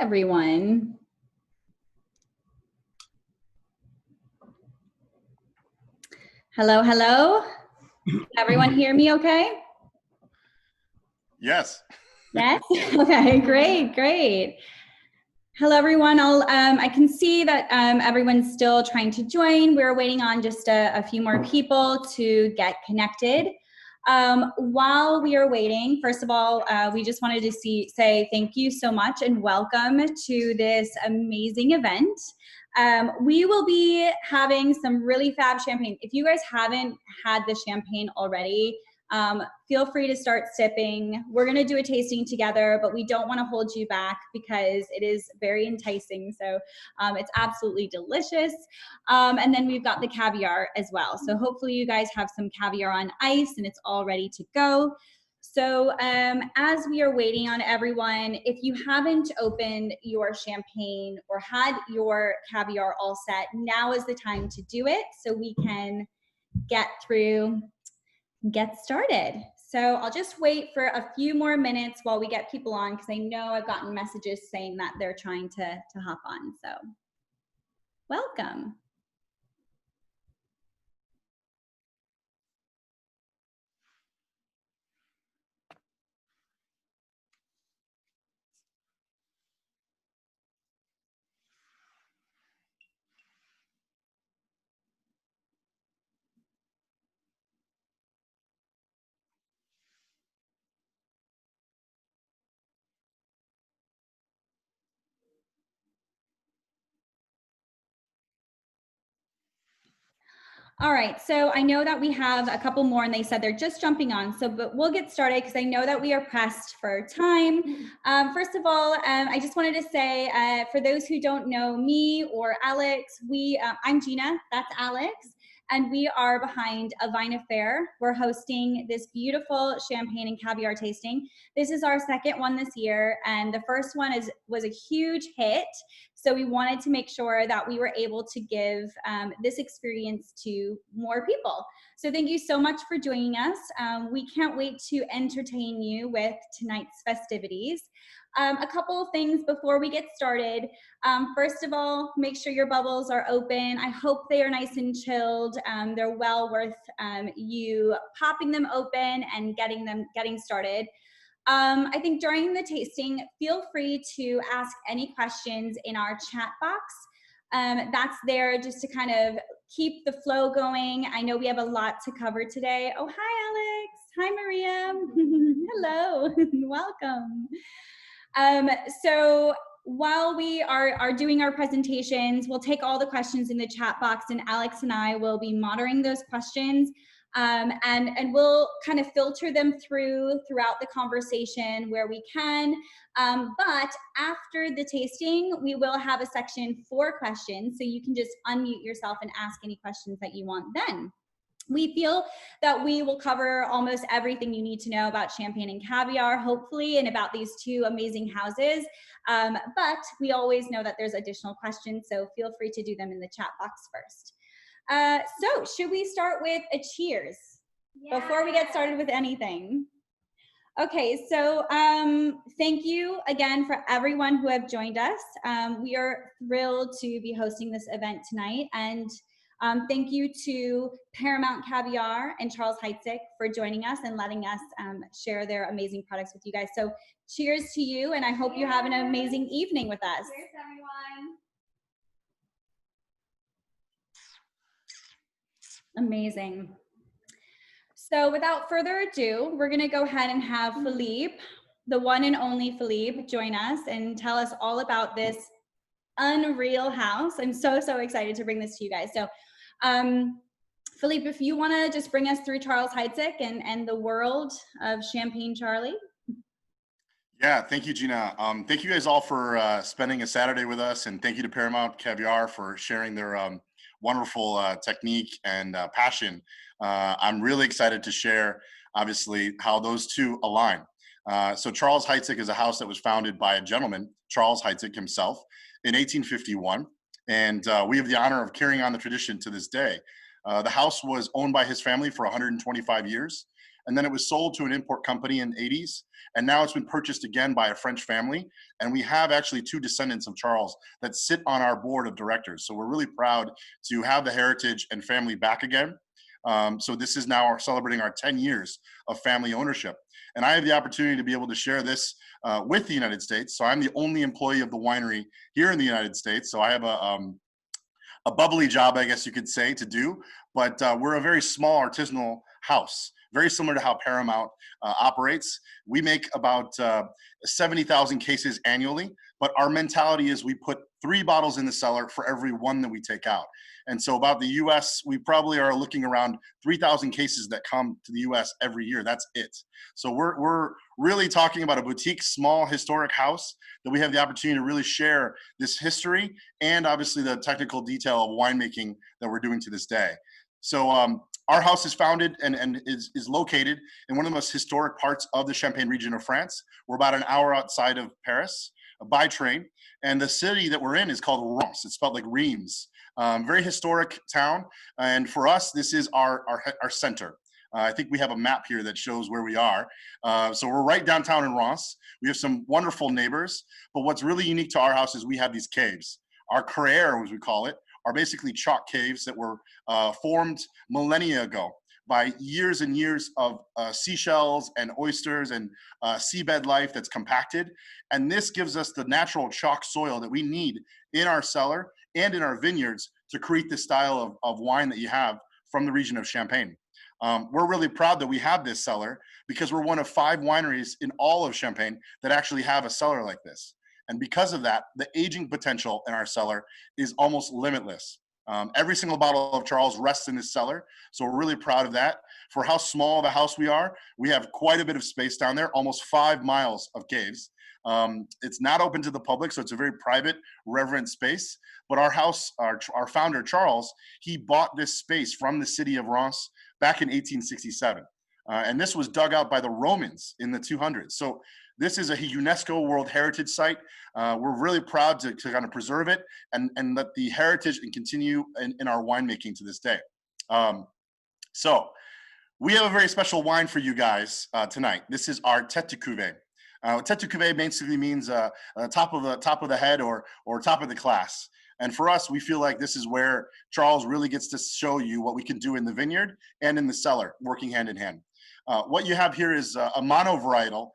Everyone. Hello, hello. Can everyone hear me okay? Yes. Yes? Okay, great. Hello, everyone. I can see that everyone's still trying to join. We're waiting on just a few more people to get connected. While we are waiting, first of all, we just wanted to say thank you so much and welcome to this amazing event. We will be having some really fab champagne. If you guys haven't had the champagne already, feel free to start sipping. We're gonna do a tasting together, but we don't wanna hold you back because it is very enticing. So it's absolutely delicious. And then we've got the caviar as well. So hopefully you guys have some caviar on ice and it's all ready to go. So as we are waiting on everyone, if you haven't opened your champagne or had your caviar all set, now is the time to do it so we can get started. So I'll just wait for a few more minutes while we get people on because I know I've gotten messages saying that they're trying to hop on. So welcome. All right, so I know that we have a couple more and they said they're just jumping on, but we'll get started because I know that we are pressed for time. First of all, I just wanted to say, for those who don't know me or Alex, I'm Gina, that's Alex, and we are behind A Vine Affair. We're hosting this beautiful champagne and caviar tasting. This is our second one this year, and the first one was a huge hit. So we wanted to make sure that we were able to give this experience to more people. So thank you so much for joining us. We can't wait to entertain you with tonight's festivities. A couple of things before we get started. First of all, make sure your bubbles are open. I hope they are nice and chilled. They're well worth you popping them open and getting started. I think during the tasting, feel free to ask any questions in our chat box. That's there just to kind of keep the flow going. I know we have a lot to cover today. Oh, hi, Alex. Hi, Maria. Hello. Welcome. So while we are doing our presentations, we'll take all the questions in the chat box and Alex and I will be monitoring those questions. And we'll kind of filter them throughout the conversation where we can. But after the tasting, we will have a section for questions. So you can just unmute yourself and ask any questions that you want then. We feel that we will cover almost everything you need to know about champagne and caviar, hopefully, and about these two amazing houses. But we always know that there's additional questions, so feel free to do them in the chat box first. So should we start with a cheers before we get started with anything? Okay, so thank you again for everyone who have joined us. We are thrilled to be hosting this event tonight, and thank you to Paramount Caviar and Charles Heidsieck for joining us and letting us share their amazing products with you guys. So cheers to you, and I hope you have an amazing evening with us. Cheers, everyone. Amazing. So without further ado, we're gonna go ahead and have Philippe, the one and only Philippe, join us and tell us all about this unreal house. I'm so excited to bring this to you guys. So Philippe, if you wanna just bring us through Charles Heidsieck and the world of Champagne Charlie. Yeah, thank you, Gina. Thank you guys all for spending a Saturday with us, and thank you to Paramount Caviar for sharing their wonderful technique and passion. I'm really excited to share, obviously, how those two align. So Charles Heidsieck is a house that was founded by a gentleman, Charles Heidsieck himself, in 1851, and we have the honor of carrying on the tradition to this day. The house was owned by his family for 125 years, and then it was sold to an import company in the 80s, and now it's been purchased again by a French family. And we have actually 2 descendants of Charles that sit on our board of directors. So we're really proud to have the heritage and family back again. So this is now celebrating our 10 years of family ownership. And I have the opportunity to be able to share this with the United States. So I'm the only employee of the winery here in the United States. So I have a bubbly job, I guess you could say, to do, but we're a very small artisanal house, very similar to how Paramount operates. We make about 70,000 cases annually, but our mentality is we put 3 bottles in the cellar for every 1 that we take out. And so about the US, we probably are looking around 3,000 cases that come to the US every year. That's it. So we're really talking about a boutique, small, historic house that we have the opportunity to really share this history and obviously the technical detail of winemaking that we're doing to this day. So our house is founded and is located in one of the most historic parts of the Champagne region of France. We're about an hour outside of Paris by train. And the city that we're in is called Reims. It's spelled like Reims. Very historic town. And for us, this is our center. I think we have a map here that shows where we are. So we're right downtown in Reims. We have some wonderful neighbors. But what's really unique to our house is we have these caves. Our Carrière, as we call it, are basically chalk caves that were formed millennia ago by years and years of seashells and oysters and seabed life that's compacted. And this gives us the natural chalk soil that we need in our cellar and in our vineyards to create the style of wine that you have from the region of Champagne. We're really proud that we have this cellar because we're one of 5 wineries in all of Champagne that actually have a cellar like this. And because of that, the aging potential in our cellar is almost limitless. Every single bottle of Charles rests in this cellar. So we're really proud of that. For how small of a house we are, we have quite a bit of space down there, almost 5 miles of caves. It's not open to the public, so it's a very private, reverent space. But our house, our founder, Charles, he bought this space from the city of Reims back in 1867. And this was dug out by the Romans in the 200s. So this is a UNESCO World Heritage Site. We're really proud to kind of preserve it and let the heritage and continue in our winemaking to this day. So we have a very special wine for you guys tonight. This is our tête de cuvée. Tête de cuvée basically means top of the head or top of the class. And for us, we feel like this is where Charles really gets to show you what we can do in the vineyard and in the cellar, working hand in hand. What you have here is a monovarietal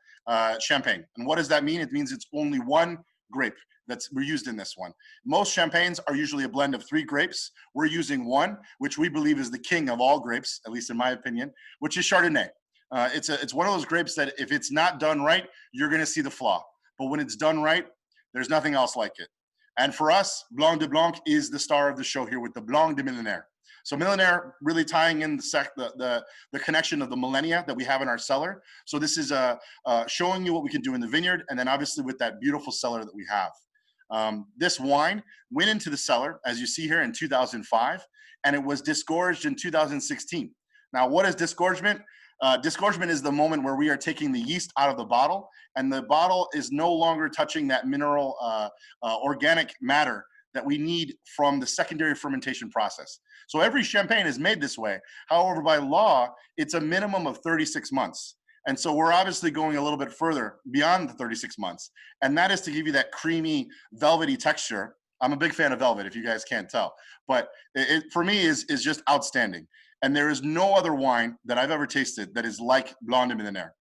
champagne. And what does that mean? It means it's only 1 grape we're used in this one. Most champagnes are usually a blend of 3 grapes. We're using 1, which we believe is the king of all grapes, at least in my opinion, which is Chardonnay. It's one of those grapes that if it's not done right, you're going to see the flaw. But when it's done right, there's nothing else like it. And for us, Blanc de Blanc is the star of the show here with the Blanc de Millenaires. So Millenaires really tying in the connection of the millennia that we have in our cellar. So this is showing you what we can do in the vineyard, and then obviously with that beautiful cellar that we have. This wine went into the cellar, as you see here, in 2005, and it was disgorged in 2016. Now, what is disgorgement? Disgorgement is the moment where we are taking the yeast out of the bottle, and the bottle is no longer touching that mineral organic matter that we need from the secondary fermentation process. So every champagne is made this way. However, by law, it's a minimum of 36 months. And so we're obviously going a little bit further beyond the 36 months. And that is to give you that creamy, velvety texture. I'm a big fan of velvet, if you guys can't tell. But it for me, is just outstanding. And there is no other wine that I've ever tasted that is like Blanc de Millenaires.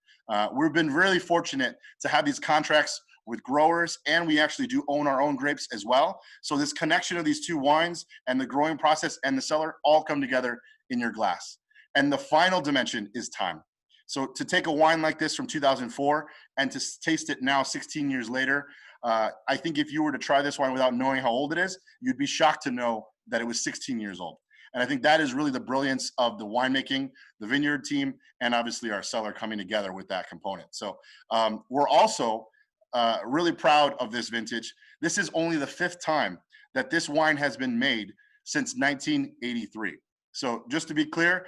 We've been really fortunate to have these contracts with growers, and we actually do own our own grapes as well. So this connection of these 2 wines and the growing process and the cellar all come together in your glass. And the final dimension is time. So to take a wine like this from 2004 and to taste it now 16 years later, I think if you were to try this wine without knowing how old it is, you'd be shocked to know that it was 16 years old. And I think that is really the brilliance of the winemaking, the vineyard team, and obviously our cellar coming together with that component. So we're also really proud of this vintage. This is only the 5th time that this wine has been made since 1983. So just to be clear,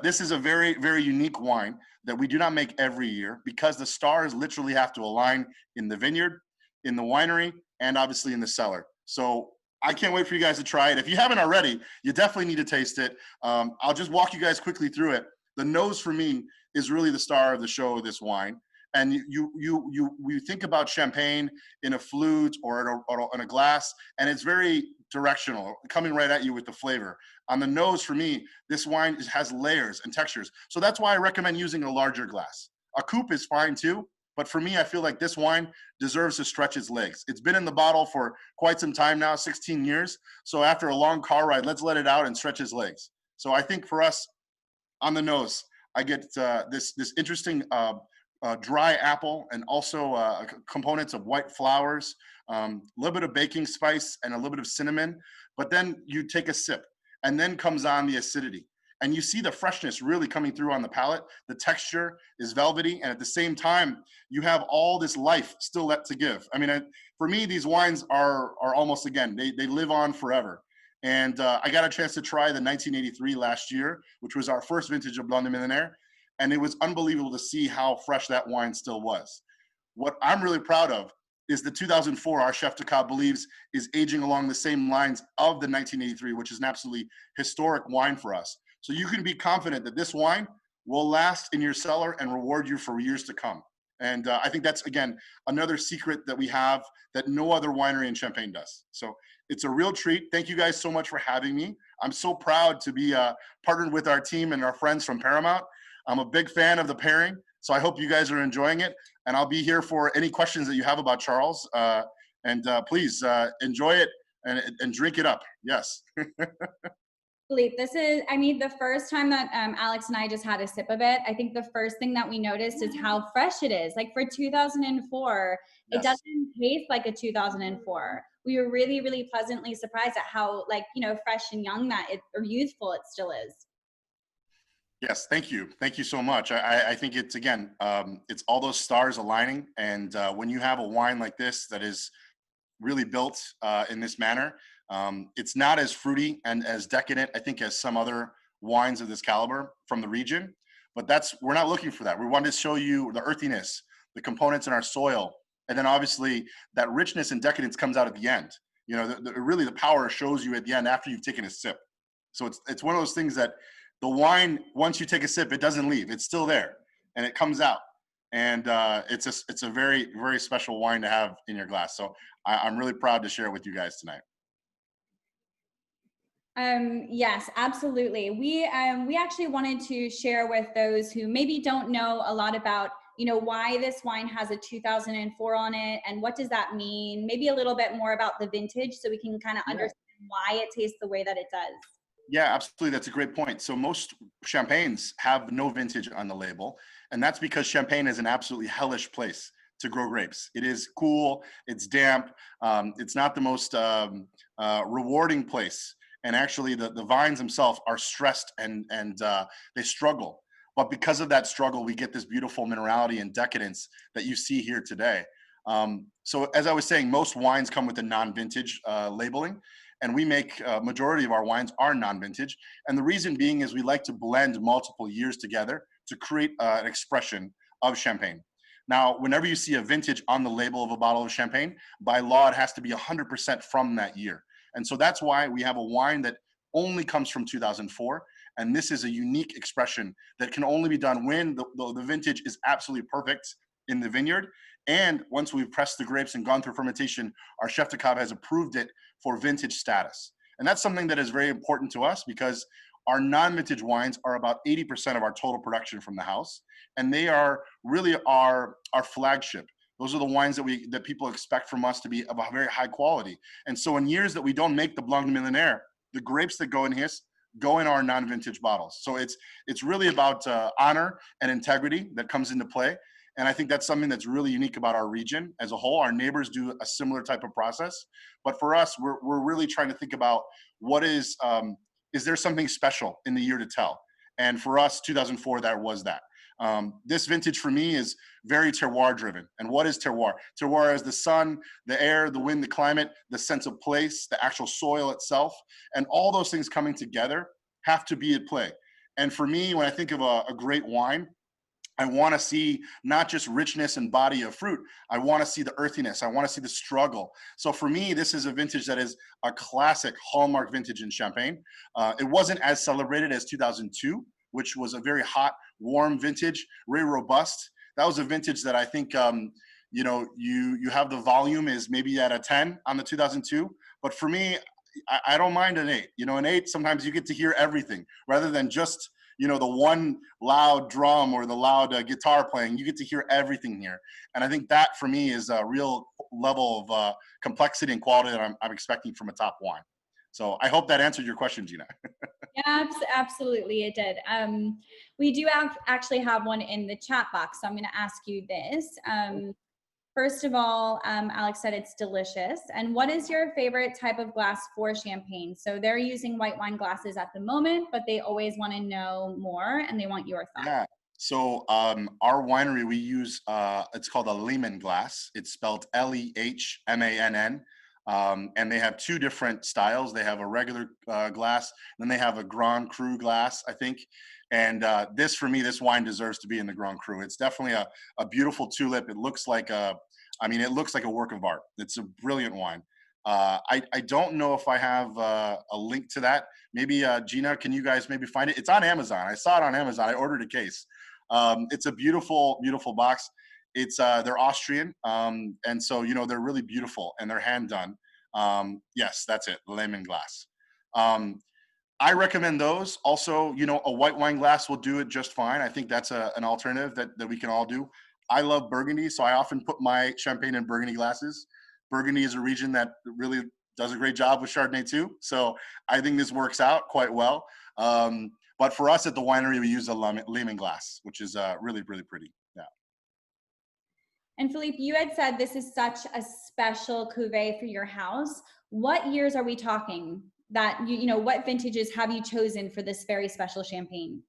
this is a very, very unique wine that we do not make every year because the stars literally have to align in the vineyard, in the winery, and obviously in the cellar. So I can't wait for you guys to try it. If you haven't already, you definitely need to taste it. I'll just walk you guys quickly through it. The nose for me is really the star of the show of this wine. And you think about champagne in a flute or in a glass, and it's very directional, coming right at you with the flavor. On the nose, for me, this wine has layers and textures. So that's why I recommend using a larger glass. A coupe is fine too, but for me, I feel like this wine deserves to stretch its legs. It's been in the bottle for quite some time now, 16 years. So after a long car ride, let's let it out and stretch its legs. So I think for us, on the nose, I get this interesting dry apple, and also components of white flowers, a little bit of baking spice and a little bit of cinnamon. But then you take a sip, and then comes on the acidity. And you see the freshness really coming through on the palate. The texture is velvety, and at the same time, you have all this life still left to give. I mean, for me, these wines are almost, again, they live on forever. And I got a chance to try the 1983 last year, which was our first vintage of Blanc de Millenaires. And it was unbelievable to see how fresh that wine still was. What I'm really proud of is the 2004, our Chef de Cab believes is aging along the same lines of the 1983, which is an absolutely historic wine for us. So you can be confident that this wine will last in your cellar and reward you for years to come. And I think that's, again, another secret that we have that no other winery in Champagne does. So it's a real treat. Thank you guys so much for having me. I'm so proud to be partnered with our team and our friends from Paramount. I'm a big fan of the pairing, so I hope you guys are enjoying it. And I'll be here for any questions that you have about Charles. Please enjoy it and drink it up. Yes. Philippe, this is, I mean, the first time that Alex and I just had a sip of it, I think the first thing that we noticed is how fresh it is. Like for 2004, Yes. it doesn't taste like a 2004. We were really, really pleasantly surprised at how, like, you know, fresh and young that it, or youthful it still is. Yes, thank you. Thank you so much. I think it's, again, it's all those stars aligning. And when you have a wine like this that is really built in this manner, it's not as fruity and as decadent, I think, as some other wines of this caliber from the region. But we're not looking for that. We wanted to show you the earthiness, the components in our soil, and then obviously that richness and decadence comes out at the end. You know, really the power shows you at the end after you've taken a sip. So it's one of those things that the wine, once you take a sip, it doesn't leave. It's still there, and it comes out. And it's a very, very special wine to have in your glass. So I'm really proud to share it with you guys tonight. Yes, absolutely. We actually wanted to share with those who maybe don't know a lot about, you know, why this wine has a 2004 on it and what does that mean? Maybe a little bit more about the vintage so we can kind of understand why it tastes the way that it does. Yeah, absolutely. That's a great point. So most champagnes have no vintage on the label, and that's because Champagne is an absolutely hellish place to grow grapes. It is cool, it's damp, it's not the most rewarding place. And actually the vines themselves are stressed and they struggle. But because of that struggle, we get this beautiful minerality and decadence that you see here today. So as I was saying, most wines come with a non-vintage labeling, and we make majority of our wines are non-vintage. And the reason being is we like to blend multiple years together to create an expression of Champagne. Now, whenever you see a vintage on the label of a bottle of Champagne, by law, it has to be 100% from that year. And so that's why we have a wine that only comes from 2004. And this is a unique expression that can only be done when the vintage is absolutely perfect in the vineyard. And once we've pressed the grapes and gone through fermentation, our Chef de Cab has approved it for vintage status. And that's something that is very important to us because our non-vintage wines are about 80% of our total production from the house. And they are really our flagship. Those are the wines that people expect from us to be of a very high quality. And so in years that we don't make the Blanc de Millenaires, the grapes that go in his go in our non-vintage bottles. So it's really about honor and integrity that comes into play. And I think that's something that's really unique about our region as a whole. Our neighbors do a similar type of process. But for us, we're really trying to think about what is there something special in the year to tell? And for us, 2004, that was that. This vintage for me is very terroir driven. And what is terroir? Terroir is the sun, the air, the wind, the climate, the sense of place, the actual soil itself. And all those things coming together have to be at play. And for me, when I think of a great wine, I want to see not just richness and body of fruit. I want to see the earthiness. I want to see the struggle. So for me, this is a vintage that is a classic hallmark vintage in Champagne. It wasn't as celebrated as 2002, which was a very hot, warm vintage, very robust. That was a vintage that I think, you have the volume is maybe at a 10 on the 2002. But for me, I don't mind an 8. An 8, sometimes you get to hear everything rather than just, the one loud drum or the loud guitar playing. You get to hear everything here. And I think that for me is a real level of complexity and quality that I'm expecting from a top wine. So I hope that answered your question, Gina. Yeah, absolutely, it did. We do actually have one in the chat box, so I'm going to ask you this. First of all, Alex said it's delicious. And what is your favorite type of glass for champagne? So they're using white wine glasses at the moment, but they always want to know more and they want your thoughts. Yeah. So our winery, we use, it's called a Lehman glass. It's spelled Lehmann. And they have 2 different styles. They have a regular glass, then they have a Grand Cru glass, I think. And this, for me, this wine deserves to be in the Grand Cru. It's definitely a beautiful tulip. It looks like it looks like a work of art. It's a brilliant wine. I don't know if I have a link to that. Maybe Gina, can you guys maybe find it? It's on Amazon. I saw it on Amazon. I ordered a case. It's a beautiful, beautiful box. It's they're Austrian, and so they're really beautiful and they're hand done. Yes, that's it, lemon glass. I recommend those. Also, a white wine glass will do it just fine. I think that's an alternative that we can all do. I love Burgundy, so I often put my champagne in Burgundy glasses. Burgundy is a region that really does a great job with Chardonnay too, so I think this works out quite well. But for us at the winery, we use a lemon glass, which is really, really pretty. Yeah. And Philippe, you had said this is such a special cuvee for your house. What years are we talking that, what vintages have you chosen for this very special champagne?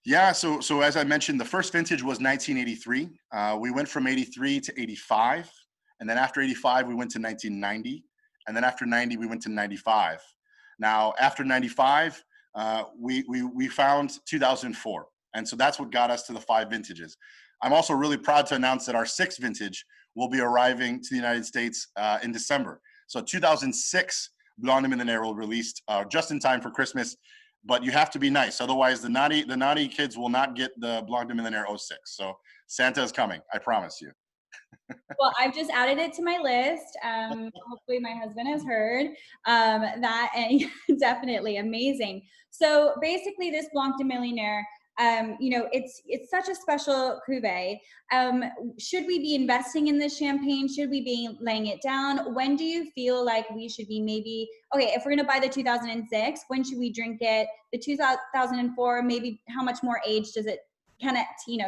Yeah, so as I mentioned, the first vintage was 1983. We went from 83 to 85. And then after 85, we went to 1990. And then after 90, we went to 95. Now, after 95, we found 2004. And so that's what got us to the 5 vintages. I'm also really proud to announce that our 6th vintage will be arriving to the United States in December. So 2006 Blanc de Millenaires will released just in time for Christmas, but you have to be nice. Otherwise, the naughty kids will not get the Blanc de Millenaires '06. So Santa is coming, I promise you. Well, I've just added it to my list. Hopefully my husband has heard that, and definitely amazing. So basically this Blanc de Millionaire, it's such a special cuvee. Should we be investing in this champagne? Should we be laying it down? When do you feel like we should be if we're going to buy the 2006, when should we drink it? The 2004, maybe how much more age does it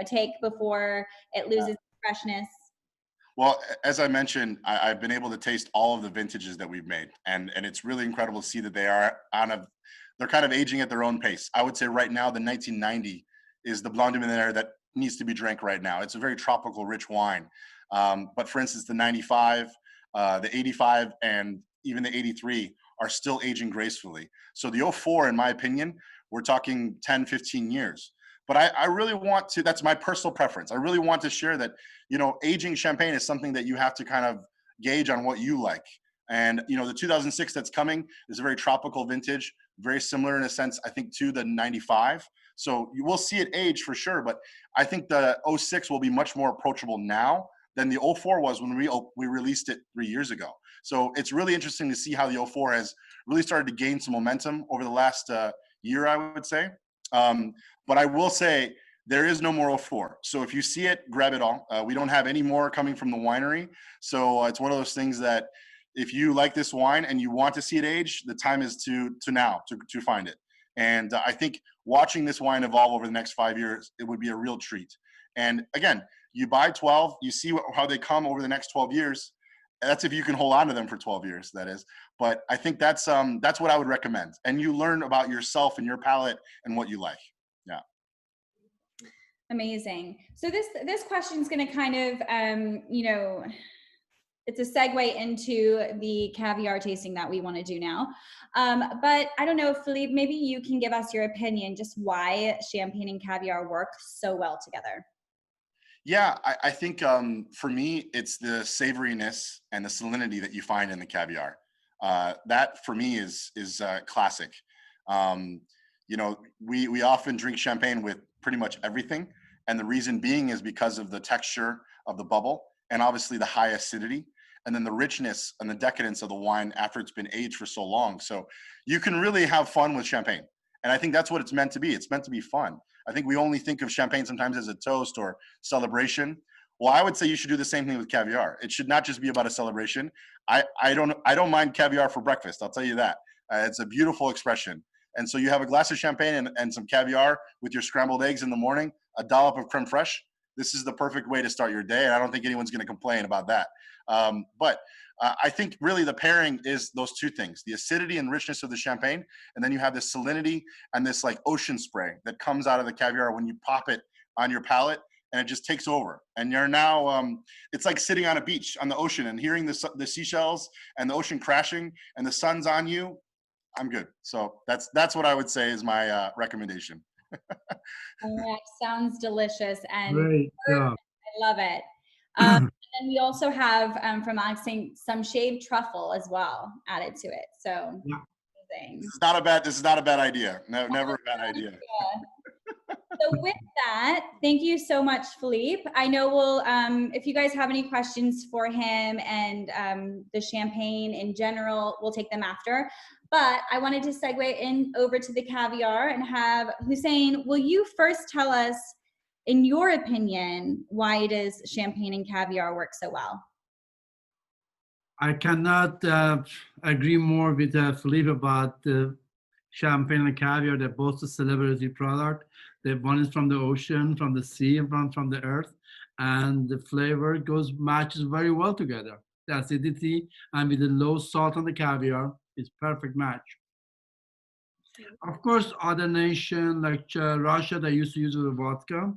take before it loses freshness? Well, as I mentioned, I've been able to taste all of the vintages that we've made, and it's really incredible to see that they're kind of aging at their own pace. I would say right now, the 1990 is the Blanc de Millenaires that needs to be drank right now. It's a very tropical, rich wine. But for instance, the 95, the 85, and even the 83 are still aging gracefully. So the '04, in my opinion, we're talking 10, 15 years. But I really want to, that's my personal preference. I really want to share that, aging champagne is something that you have to kind of gauge on what you like. And, the 2006 that's coming is a very tropical vintage, very similar in a sense, I think, to the 95. So you will see it age for sure. But I think the '06 will be much more approachable now than the '04 was when we released it 3 years ago. So it's really interesting to see how the '04 has really started to gain some momentum over the last year, I would say. But I will say there is no more '04. So if you see it, grab it all. We don't have any more coming from the winery. So it's one of those things that if you like this wine and you want to see it age, the time is to find it. And I think watching this wine evolve over the next 5 years, it would be a real treat. And again, you buy 12, you see how they come over the next 12 years. That's if you can hold on to them for 12 years, that is. But I think that's what I would recommend. And you learn about yourself and your palate and what you like. Yeah. Amazing. So this question is going to kind of, it's a segue into the caviar tasting that we want to do now. But I don't know, Philippe, maybe you can give us your opinion, just why champagne and caviar work so well together. Yeah, I think for me, it's the savoriness and the salinity that you find in the caviar. That for me is classic. You know, we often drink champagne with pretty much everything. And the reason being is because of the texture of the bubble and obviously the high acidity and then the richness and the decadence of the wine after it's been aged for so long. So you can really have fun with champagne. And I think that's what it's meant to be. It's meant to be fun. I think we only think of champagne sometimes as a toast or celebration. Well, I would say you should do the same thing with caviar. It should not just be about a celebration. I don't mind caviar for breakfast. I'll tell you that. It's a beautiful expression. And so you have a glass of champagne and some caviar with your scrambled eggs in the morning, a dollop of creme fraiche. This is the perfect way to start your day. And I don't think anyone's going to complain about that. But I think really the pairing is those two things, the acidity and richness of the champagne. And then you have this salinity and this like ocean spray that comes out of the caviar when you pop it on your palate and it just takes over. And you're now, it's like sitting on a beach on the ocean and hearing the seashells and the ocean crashing and the sun's on you. I'm good. So that's what I would say is my recommendation. All right, sounds delicious and Great job. I love it. And then we also have from Alex saying some shaved truffle as well added to it. So Yeah. amazing. This is not a bad idea. No, never a bad idea. So with that, thank you so much, Philippe. I know we'll, if you guys have any questions for him and the champagne in general, we'll take them after. But I wanted to segue in over to the caviar and have Hossein, will you first tell us, in your opinion, why it is champagne and caviar work so well? I cannot agree more with Philippe about the champagne and caviar. They're both a celebrity product. One is from the ocean, from the sea, and from the earth, and the flavor matches very well together. The acidity and with the low salt on the caviar is perfect match. Of course, other nation like Russia, they used to use the vodka.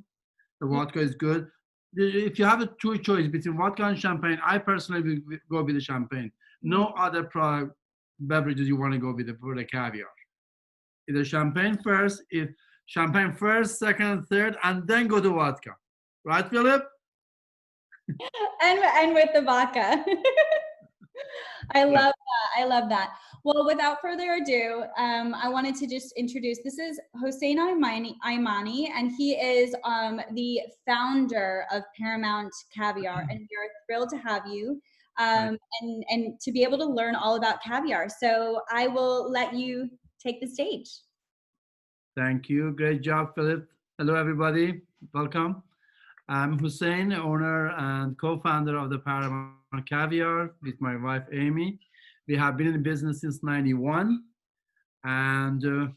The vodka is good. If you have a choice between vodka and champagne, I personally will go with the champagne. No other beverages you want to go with for the caviar. Either champagne first, second, third, and then go to vodka. Right, Philip? And with the vodka. I love that. I love that. Well, without further ado, I wanted to just introduce, this is Hossein Aimani, and he is the founder of Paramount Caviar, and we are thrilled to have you and to be able to learn all about caviar. So I will let you take the stage. Thank you. Great job, Philip. Hello, everybody. Welcome. I'm Hossein, owner and co-founder of the Paramount Caviar with my wife, Amy. We have been in business since '91. And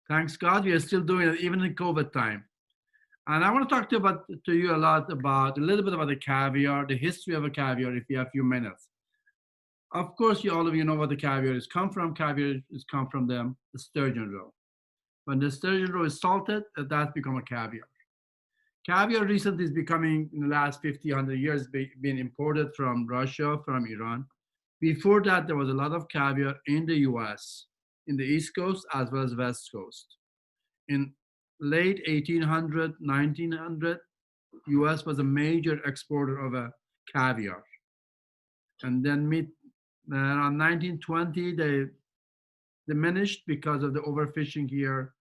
thanks God, we are still doing it, even in COVID time. And I want to talk to you a little bit about the caviar, the history of a caviar, if you have a few minutes. Of course, all of you know what the caviar is come from. Caviar is come from the sturgeon roe. When the sturgeon roe is salted, that's become a caviar. Caviar recently is becoming, in the last 50, 100 years, been imported from Russia, from Iran. Before that, there was a lot of caviar in the US, in the East Coast as well as West Coast. In late 1800, 1900, US was a major exporter of a caviar. And then around 1920, they diminished because of the overfishing here.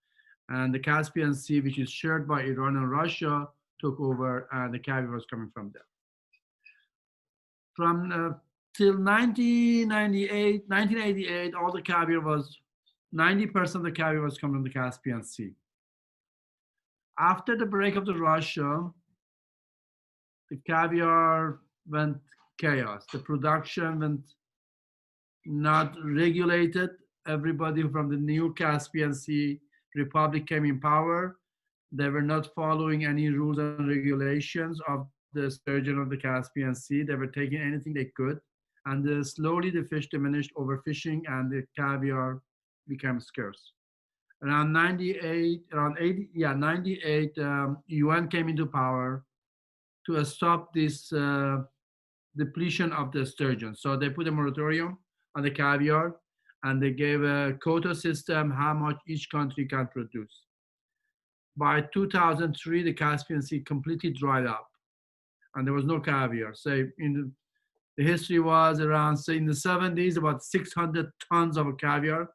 And the Caspian Sea, which is shared by Iran and Russia, took over, and the caviar was coming from there. From till 1988, all the caviar was, 90% of the caviar was coming from the Caspian Sea. After the break of the Russia, the caviar went chaos. The production went not regulated. Everybody from the new Caspian Sea Republic came in power. They were not following any rules and regulations of the sturgeon of the Caspian Sea. They were taking anything they could. And slowly the fish diminished, overfishing, and the caviar became scarce. Around 98, UN came into power to stop this depletion of the sturgeon. So they put a moratorium on the caviar, and they gave a quota system how much each country can produce. By 2003, the Caspian Sea completely dried up, and there was no caviar. So the history was around, say, in the 70s, about 600 tons of caviar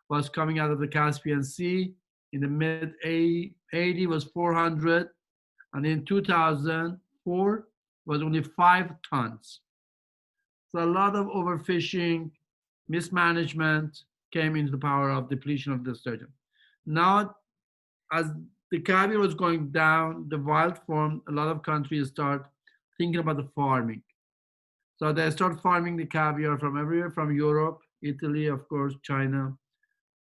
was coming out of the Caspian Sea. In the mid 80 was 400, and in 2004 was only 5 tons. So a lot of overfishing, mismanagement came into the power of depletion of the sturgeon. Now, as the caviar was going down, the wild form, a lot of countries start thinking about the farming. So they start farming the caviar from everywhere, from Europe, Italy, of course, China,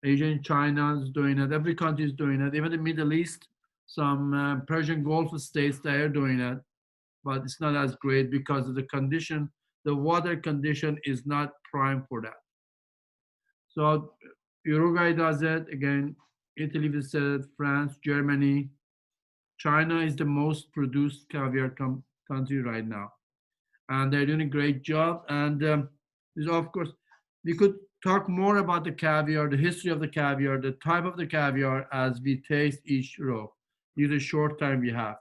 Asian China is doing it. Every country is doing it. Even the Middle East, some Persian Gulf states, they are doing it. But it's not as great because of the condition. The water condition is not prime for that. So Uruguay does it. Again, Italy visited, France, Germany. China is the most produced caviar country right now. And they're doing a great job. And of course, we could talk more about the caviar, the history of the caviar, the type of the caviar as we taste each row. This is a short time we have.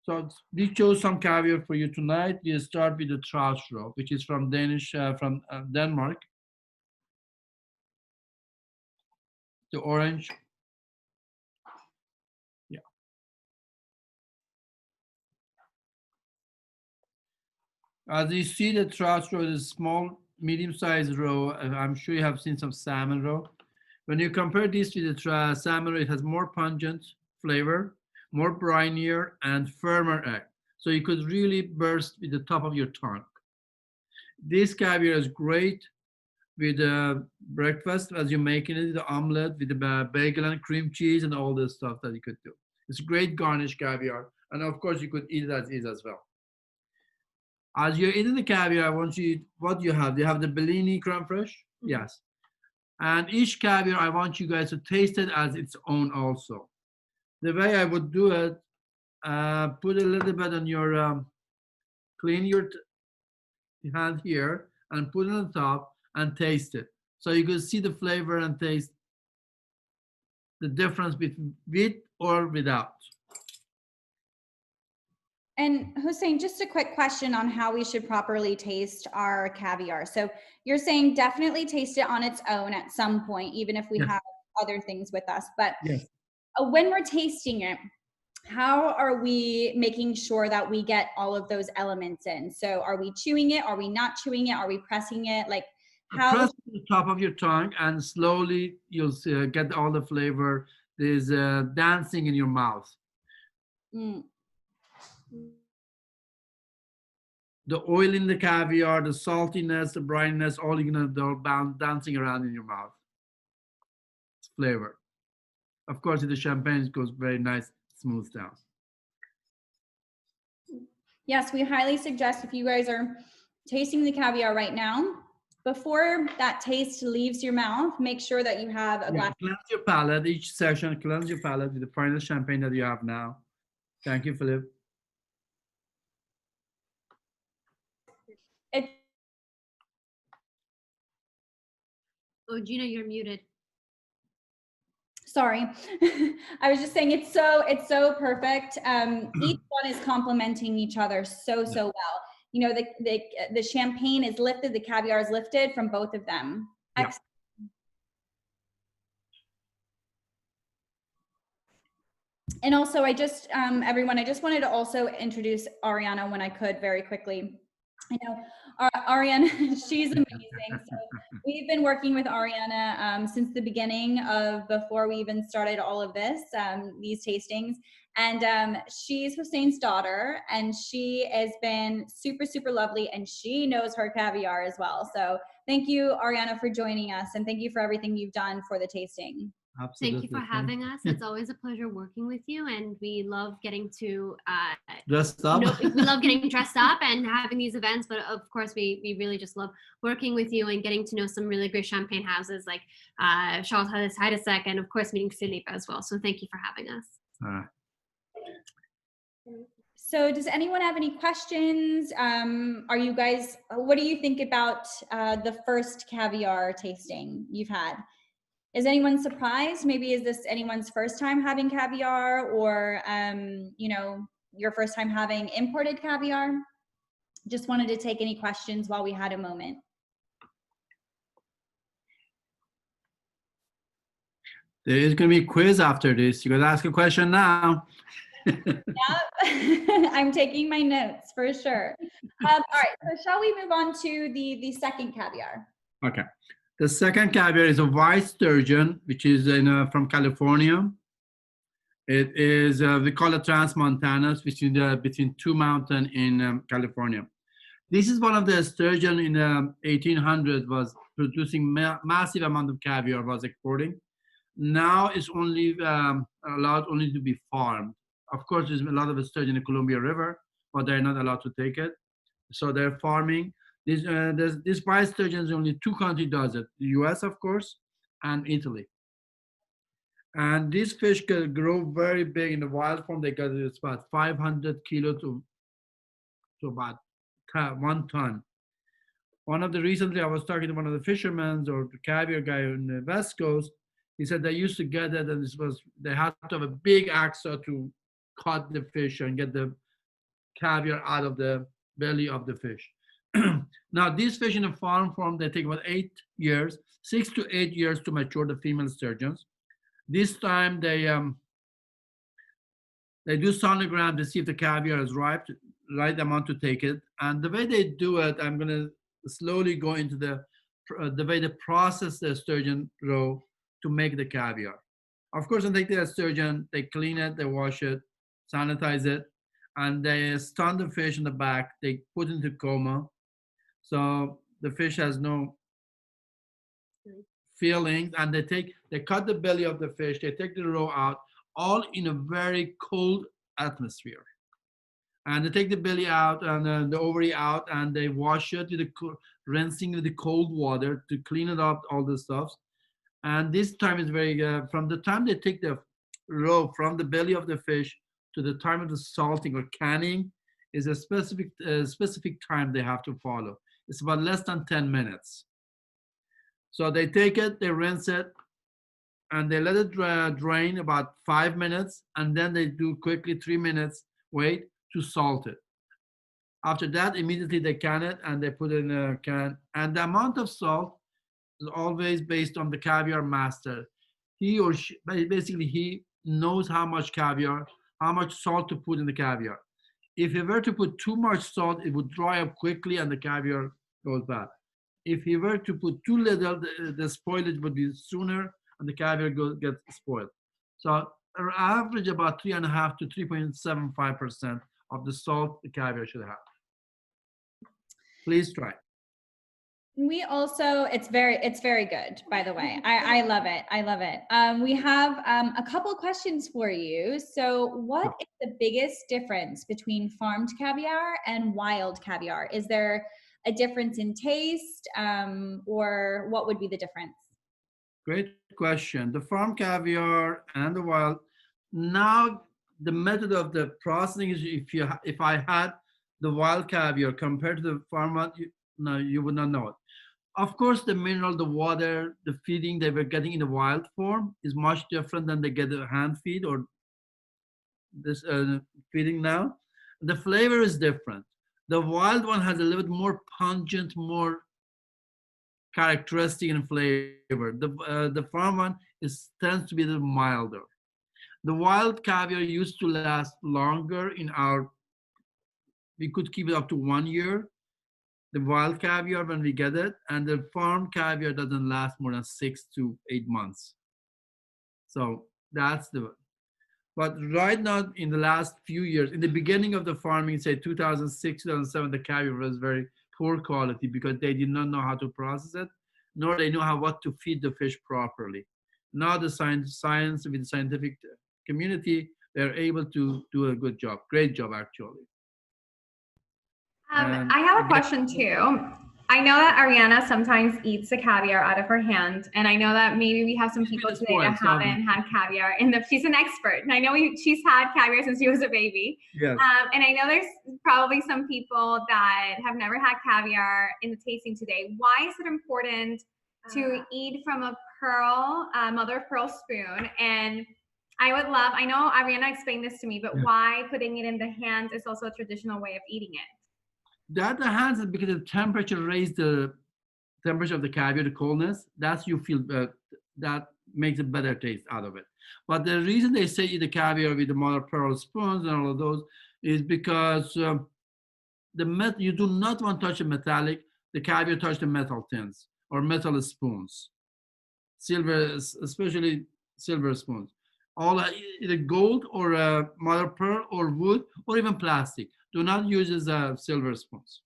So we chose some caviar for you tonight. We'll start with the trout roe, which is from Denmark. The orange. Yeah. As you see, the trout roe is a small, medium-sized roe. I'm sure you have seen some salmon roe. When you compare this with the salmon roe, it has more pungent flavor, more brinier, and firmer egg. So you could really burst with the top of your tongue. This caviar is great with breakfast as you're making it, the omelet with the bagel and cream cheese and all this stuff that you could do. It's great garnish caviar. And of course, you could eat it as is as well. As you're eating the caviar, I want you, what do you have? Do you have the Bellini creme fraiche? Mm-hmm. Yes. And each caviar, I want you guys to taste it as its own also. The way I would do it, put a little bit on your, clean your hand here and put it on top and taste it. So you can see the flavor and taste the difference between with or without. And Hossein, just a quick question on how we should properly taste our caviar. So you're saying definitely taste it on its own at some point, even if we have other things with us. But when we're tasting it, how are we making sure that we get all of those elements in? So are we chewing it? Are we not chewing it? Are we pressing it? Like how? Press the top of your tongue and slowly you'll get all the flavor. There's dancing in your mouth. Mm. The oil in the caviar, the saltiness, the brininess, all you're gonna dancing around in your mouth. It's flavor. Of course, the champagne goes very nice, smooth down. Yes, we highly suggest if you guys are tasting the caviar right now, before that taste leaves your mouth, make sure that you have a glass. Cleanse your palate, each session, cleanse your palate with the final champagne that you have now. Thank you, Philippe. Oh, Gina, you're muted. Sorry, I was just saying it's so perfect. Each one is complementing each other so well. You know, the champagne is lifted, the caviar is lifted from both of them. Yeah. Excellent. And also, I just everyone, I just wanted to also introduce Ariana when I could very quickly. I know Ariana, she's amazing. So we've been working with Ariana since the beginning of before we even started all of this, these tastings. And she's Hossein's daughter, and she has been super lovely, and she knows her caviar as well. So thank you, Ariana, for joining us, and thank you for everything you've done for the tasting. Absolutely. Thank you for having us. It's always a pleasure working with you, and we love getting to dressed up. We love getting dressed up and having these events, but of course we really just love working with you and getting to know some really great champagne houses like Charles Heidsieck, and of course meeting Philippe as well. So thank you for having us. All right. So does anyone have any questions? Are you guys, what do you think about the first caviar tasting you've had? Is anyone surprised? Maybe is this anyone's first time having caviar, or you know, your first time having imported caviar? Just wanted to take any questions while we had a moment. There is going to be a quiz after this. You got to ask a question now. Yep. I'm taking my notes for sure. All right, so shall we move on to the second caviar? Okay. The second caviar is a white sturgeon, which is from California. It is, we call it transmontanus, which is between two mountains in California. This is one of the sturgeon in the 1800s was producing massive amount of caviar, was exporting. Now it's only allowed only to be farmed. Of course, there's a lot of sturgeon in the Columbia River, but they're not allowed to take it. So they're farming. This white sturgeon is only two countries does it, the US, of course, and Italy. And these fish can grow very big in the wild form. They got it's about 500 kilo to about 1 ton. One of the recently I was talking to one of the fishermen or the caviar guy on the West Coast. He said they used to get it, and they had to have a big axe to cut the fish and get the caviar out of the belly of the fish. Now these fish in the farm form, they take about 8 years, 6 to 8 years to mature, the female sturgeons. This time they do sonogram to see if the caviar is ripe, right amount to take it. And the way they do it, I'm going to slowly go into the way they process the sturgeon roe to make the caviar. Of course, when they take the sturgeon, they clean it, they wash it, sanitize it, and they stun the fish in the back. They put it into coma. So the fish has no feelings, and they cut the belly of the fish, they take the roe out, all in a very cold atmosphere. And they take the belly out and the ovary out, and they wash it with rinsing with the cold water to clean it up, all the stuff. And this time is very, from the time they take the roe from the belly of the fish to the time of the salting or canning is a specific time they have to follow. It's about less than 10 minutes. So they take it, they rinse it, and they let it drain about 5 minutes, and then they do quickly 3 minutes wait to salt it. After that, immediately they can it and they put it in a can. And the amount of salt is always based on the caviar master. He or she, basically he knows how much caviar, how much salt to put in the caviar. If he were to put too much salt, it would dry up quickly and the caviar goes bad. If he were to put too little, the spoilage would be sooner and the caviar gets spoiled. So average about 3.5 to 3.75% of the salt the caviar should have. Please try. We also, it's very good, by the way. I love it. I love it. We have a couple questions for you. So what is the biggest difference between farmed caviar and wild caviar? Is there a difference in taste, or what would be the difference? Great question. The farm caviar and the wild, now the method of the processing is if I had the wild caviar compared to the farm one, you would not know it. Of course, the mineral, the water, the feeding they were getting in the wild form is much different than they get the hand feed or this feeding now. The flavor is different. The wild one has a little bit more pungent, more characteristic in flavor. The farm one tends to be a little milder. The wild caviar used to last longer we could keep it up to 1 year. The wild caviar when we get it, and the farm caviar doesn't last more than 6 to 8 months. So that's but right now in the last few years, in the beginning of the farming, say 2006, 2007, the caviar was very poor quality because they did not know how to process it, nor they know what to feed the fish properly. Now the science with the scientific community, they're able to do a good job, great job actually. I have a question too. I know that Ariana sometimes eats the caviar out of her hand, and I know that maybe we have some people today that haven't had caviar. She's an expert, and I know she's had caviar since she was a baby. Yes. And I know there's probably some people that have never had caviar in the tasting today. Why is it important to eat from a mother of pearl spoon? And I know Ariana explained this to me, but why putting it in the hands is also a traditional way of eating it? The hands is because the temperature raised the temperature of the caviar, the coldness. That's you feel that makes a better taste out of it. But the reason they say eat the caviar with the mother of pearl spoons and all of those is because you do not want to touch the metallic. The caviar touch the metal tins or metal spoons, silver, especially silver spoons. All either gold or mother of pearl or wood or even plastic. Do not use silver spoons.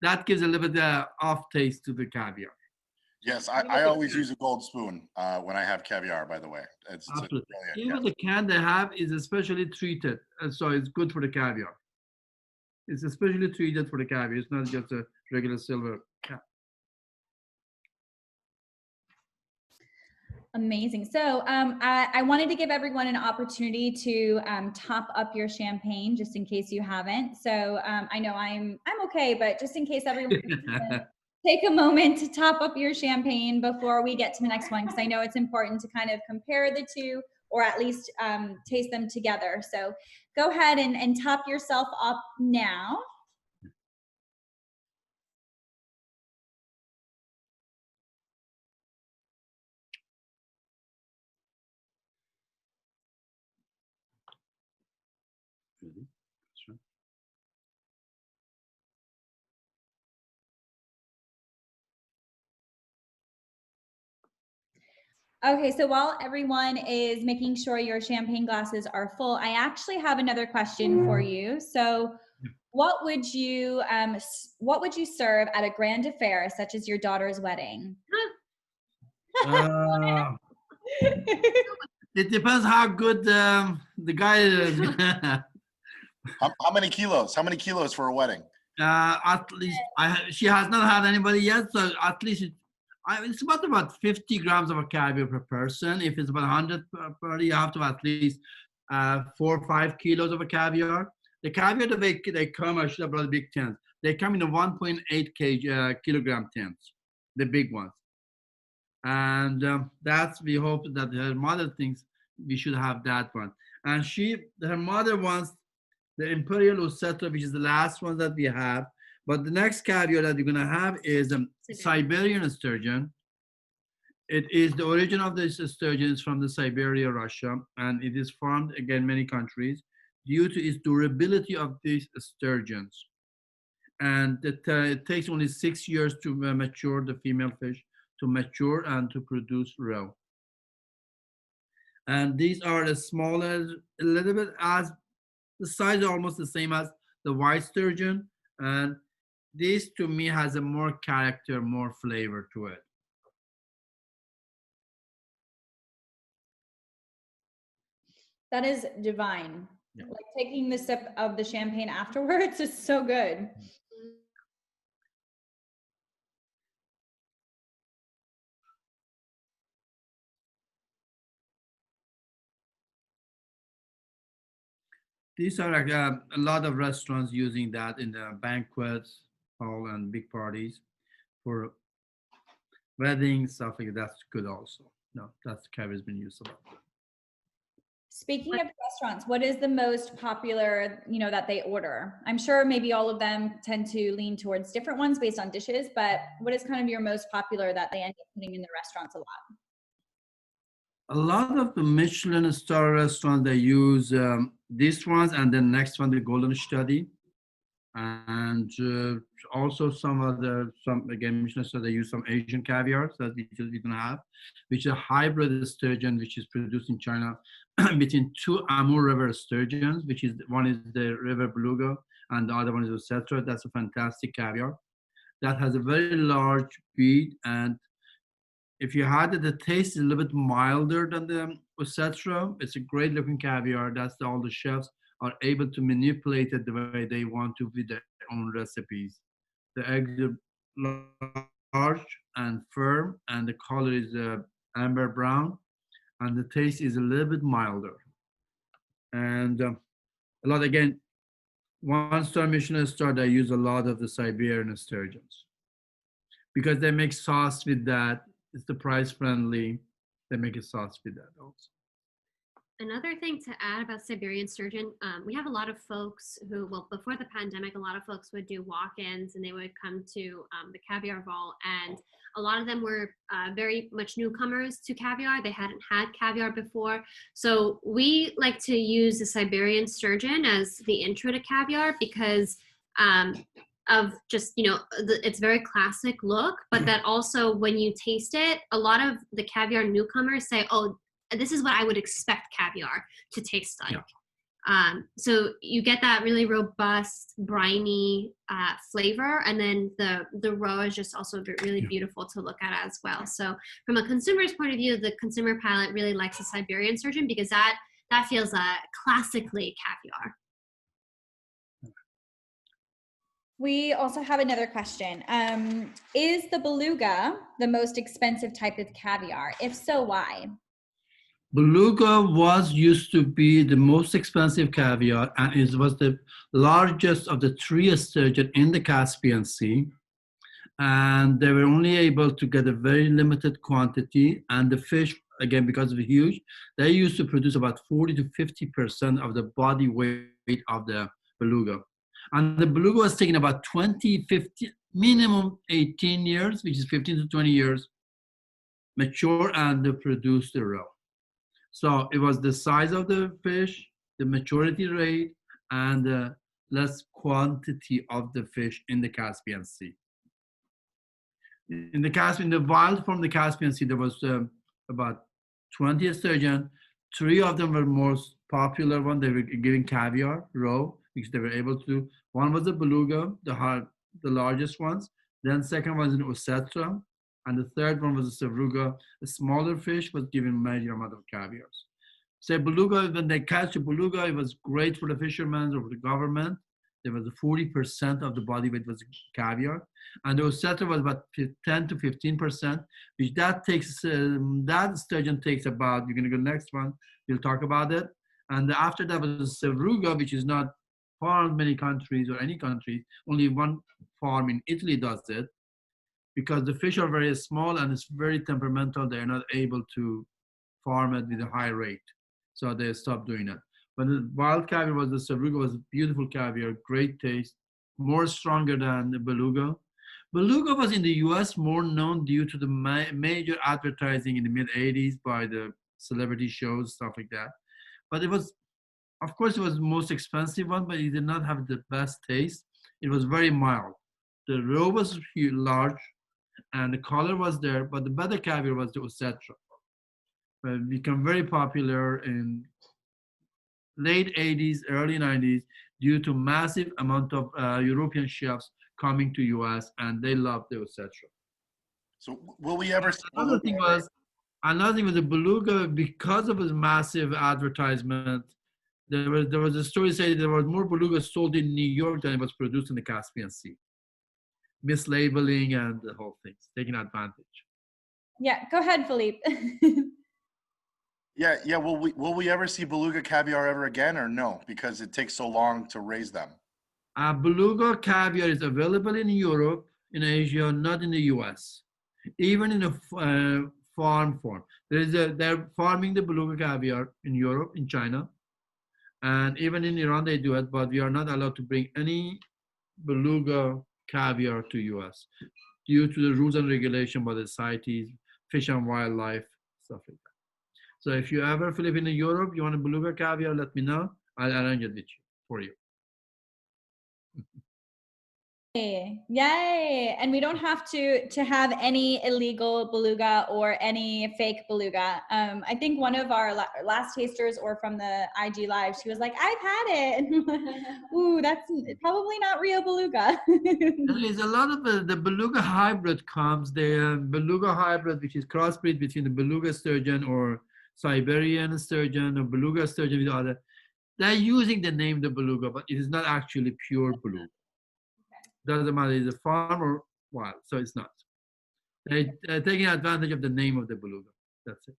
That gives a little bit off taste to the caviar. Yes, I always use a gold spoon when I have caviar, by the way. It's Absolutely. brilliant, Even yes. the can they have is especially treated, and so it's good for the caviar. It's especially treated for the caviar. It's not just a regular silver can. Amazing. So I wanted to give everyone an opportunity to top up your champagne, just in case you haven't. So I know I'm okay, but just in case everyone take a moment to top up your champagne before we get to the next one, because I know it's important to kind of compare the two, or at least taste them together. So go ahead and top yourself up now. Sure. Okay, so while everyone is making sure your champagne glasses are full, I actually have another question for you. So what would you serve at a grand affair such as your daughter's wedding? It depends how good the guy is. How many kilos? How many kilos for a wedding? At least she has not had anybody yet, so at least it's about 50 grams of a caviar per person. If it's about 100 per party, you have to have at least 4 or 5 kilos of a caviar. The caviar they come, I should have brought the big tins. They come in a 1.8 kilogram tins, the big ones. And we hope that her mother thinks we should have that one. And her mother wants the Imperial Hossein, which is the last one that we have. But the next caviar that we're gonna have is Siberian sturgeon. It is the origin of this sturgeon is from the Siberia, Russia, and it is farmed again many countries due to its durability of these sturgeons. And it takes only 6 years to mature the female fish, to mature and to produce roe. And these are the smaller, a little bit as the size is almost the same as the white sturgeon, and this to me has a more character, more flavor to it. That is divine. Yeah. Like taking the sip of the champagne afterwards is so good. These are like a lot of restaurants using that in the banquets hall and big parties for weddings, stuff like that. That's good also. No, that's caviar has been used a lot. Speaking of restaurants, what is the most popular, that they order? I'm sure maybe all of them tend to lean towards different ones based on dishes, but what is kind of your most popular that they end up putting in the restaurants a lot? A lot of the Michelin star restaurants, they use these ones, and then next one, the Golden Study. And also some again, Michelin star, they use some Asian caviar that we don't have, which is a hybrid sturgeon, which is produced in China between 2 Amur River sturgeons, which is one is the River Beluga and the other one is etc. That's a fantastic caviar that has a very large bead, and if you had it, the taste is a little bit milder than the etc. It's a great looking caviar. That's all the chefs are able to manipulate it the way they want to with their own recipes. The eggs are large and firm, and the color is amber brown, and the taste is a little bit milder. And a lot again, 1-star Michelin star, they use a lot of the Siberian sturgeons because they make sauce with that. It's the price friendly. They make a sauce with that also. Another thing to add about Siberian sturgeon, we have a lot of folks who, well, before the pandemic, a lot of folks would do walk-ins and they would come to the Caviar Vault. And A lot of them were very much newcomers to caviar. They hadn't had caviar before. So we like to use the Siberian sturgeon as the intro to caviar because of just, its very classic look, but that also when you taste it, a lot of the caviar newcomers say, oh, this is what I would expect caviar to taste like. So you get that really robust, briny flavor, and then the roe is just also really beautiful to look at as well. So from a consumer's point of view, the consumer palate really likes the Siberian sturgeon because that feels classically caviar. We also have another question. Is the beluga the most expensive type of caviar? If so, why? Beluga was used to be the most expensive caviar, and it was the largest of the 3 sturgeon in the Caspian Sea. And they were only able to get a very limited quantity. And the fish, again, because of the huge, they used to produce about 40 to 50% of the body weight of the beluga. And the beluga was taking about 20, 50, minimum 18 years, which is 15 to 20 years, mature and to produce the roe. So it was the size of the fish, the maturity rate, and the less quantity of the fish in the Caspian Sea. In the wild from the Caspian Sea, there was about 20 sturgeon. 3 of them were most popular one. They were giving caviar, roe, which they were able to do. One was the beluga, the largest ones. Then second was an ossetra. And the third one was a sevruga. A smaller fish was given a major amount of caviars. So beluga, when they catch a beluga, it was great for the fishermen or for the government. There was 40% of the body weight was caviar. And the ossetra was about 10 to 15%, which that sturgeon takes about, you're gonna go next one, we'll talk about it. And after that was sevruga, which is not farmed in many countries or any country, only one farm in Italy does it. Because the fish are very small and it's very temperamental, they're not able to farm it with a high rate. So they stopped doing it. But the wild caviar was the sevruga, was beautiful caviar, great taste, more stronger than the beluga. Beluga was in the US more known due to the major advertising in the mid 80s by the celebrity shows, stuff like that. But it was, of course, it was the most expensive one, but it did not have the best taste. It was very mild. The roe was huge, large, and the color was there, but the better caviar was the ossetra. It became very popular in late 80s, early 90s, due to massive amount of European chefs coming to US, and they loved the ossetra. So will we ever see Another thing was the beluga, because of his massive advertisement, there was a story saying there was more beluga sold in New York than it was produced in the Caspian Sea. Mislabeling and the whole thing, taking advantage. Yeah, go ahead, Philippe. Yeah. Will we ever see beluga caviar ever again, or no? Because it takes so long to raise them. Beluga caviar is available in Europe, in Asia, not in the US. Even in a farm form. They're farming the beluga caviar in Europe, in China, and even in Iran they do it, but we are not allowed to bring any beluga caviar to US due to the rules and regulation by the CITES, Fish and Wildlife, stuff like that. So if you ever, Philippe, in Europe, you want a beluga caviar, let me know. I'll arrange it with you, for you. Yay. And we don't have to have any illegal beluga or any fake beluga. I think one of our last tasters or from the IG live, she was like, I've had it. Ooh, that's probably not real beluga. There's a lot of the beluga hybrid comes. The beluga hybrid, which is crossbreed between the beluga sturgeon or Siberian sturgeon or beluga sturgeon with other. They're using the name the beluga, but it is not actually pure beluga. Doesn't matter, it's a farm or wild, so it's not. They're taking advantage of the name of the beluga. That's it.